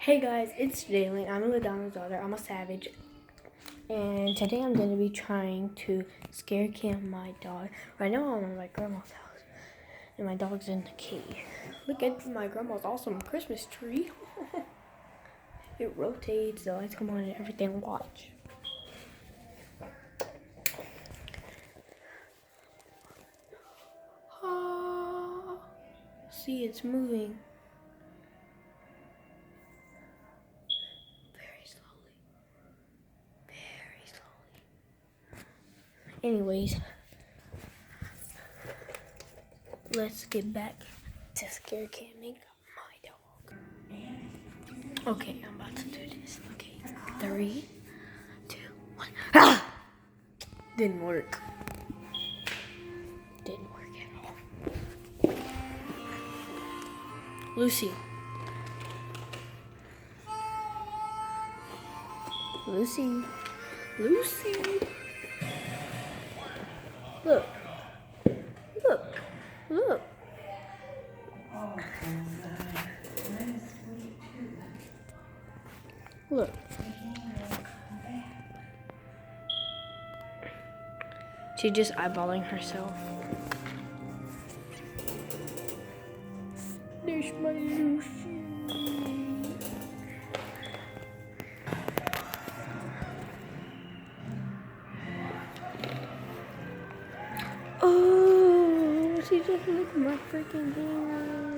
Hey guys, it's Jalen. I'm Ladonna's daughter. I'm a savage. And today I'm going to be trying to scare cam my dog. Right now I'm at my grandma's house. And my dog's in the cage. Look at my grandma's awesome Christmas tree. It rotates, the lights come on and everything. Watch. Ah, see, it's moving. Very slowly. Very slowly. Anyways. Let's get back to scare camming my dog. Okay, I'm about to do this. Okay, 3, 2, 1. Ah! Didn't work. Didn't work at all. Lucy. Lucy. Lucy. Look. Look. Look. Look. She's just eyeballing herself. There's my Lucy. Oh, she just licked my freaking hand.